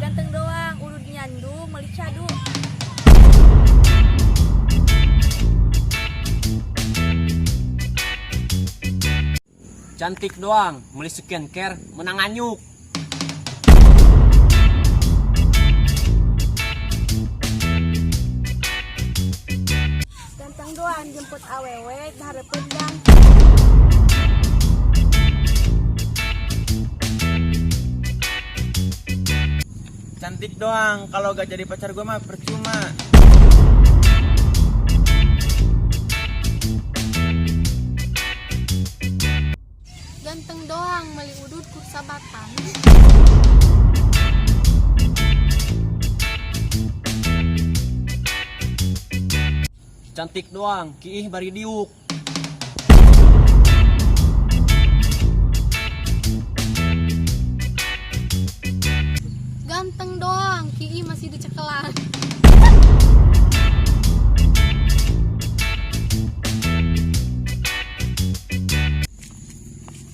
Ganteng doang, urut nyandu, meuli cadu. Cantik doang, meuli skincare, menang anyuk. Ganteng doang, jemput awewe, hareupeun gang. Cantik doang, kalau gak jadi pacar gue mah percuma. Ganteng doang, meuli udut kursa batang. Cantik doang, kiih bari diuk. Ganteng doang, Kii masih dicekelan.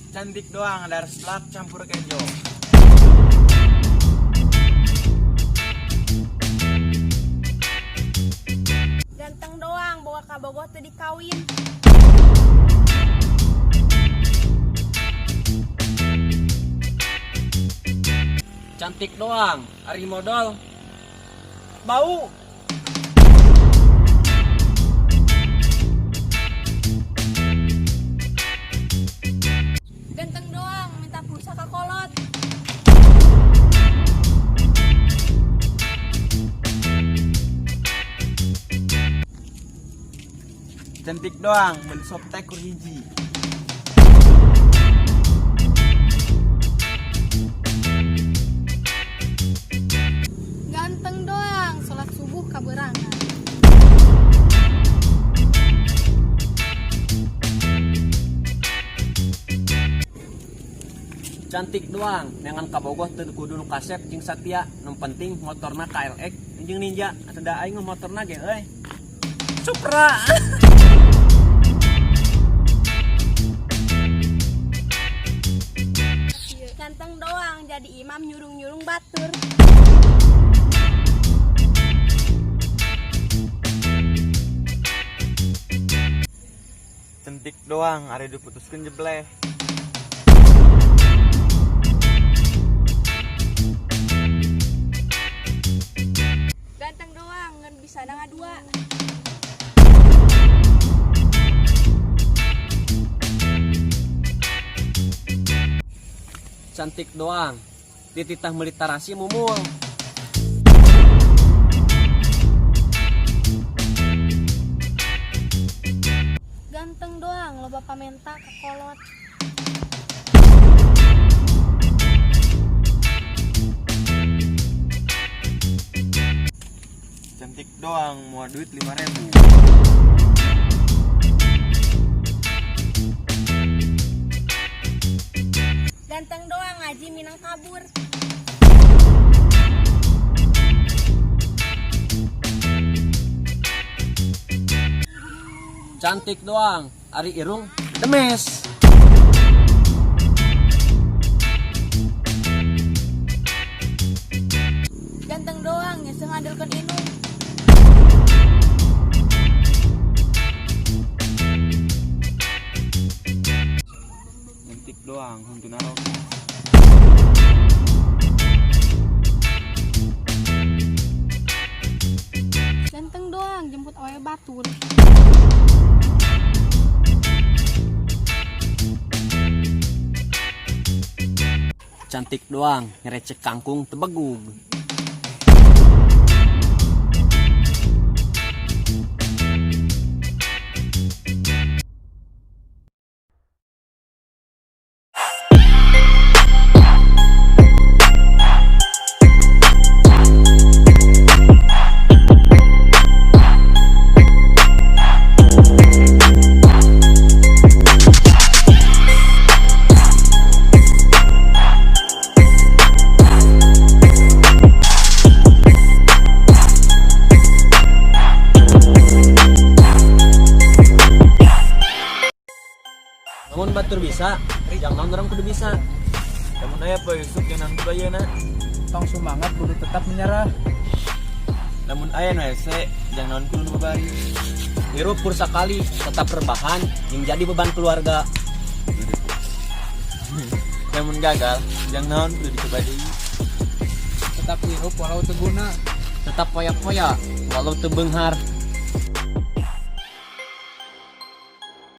Cantik doang, ada slap campur kejo. Ganteng doang, bawa ka Bogor teu dikawin. Cantik doang, ari modal. Bau. Ganteng doang, minta pulsa ka kolot. Cantik doang, beli softtek kur hiji. Ganteng doang, sholat subuh kaberangan. Cantik doang, dengan kabogoh teu kudu nu kasep jeung satia, nu penting motorna KLX jeung Ninja. Atuh da aing motorna ge euy. Supra. Ganteng doang, jadi imam nyurung-nyurung batur. Cantik doang, ari diputuskeun jebleh. Ganteng doang, ngan bisa ngadua. Cantik doang, dititah meuli tarasi mumul. Ganteng doang, loba pamenta ka kolot. Cantik doang, mau duit 5.000. Ganteng doang, ngaji minang kabur. Cantik doang, ari irung demes. Ganteng doang, ya sengadelkeun inung. Cantik doang, huntuna rok. Ganteng doang, jemput awewe batur. Cantik doang, ngerecek kangkung tebegug. Mun batur bisa, jangan orang kudu bisa. Kamu naya poe sok yang nang bayeuna. tong semangat kudu tetap menyerah. Namun aya nu hese jangan naon kudu nu babari. Hirup pursa kali tetap rebahan yang jadi beban keluarga. Namun gagal jangan naon kudu dicoba deui. Tetap hirup walau teguna. Tetap poya-poya walau tebenghar.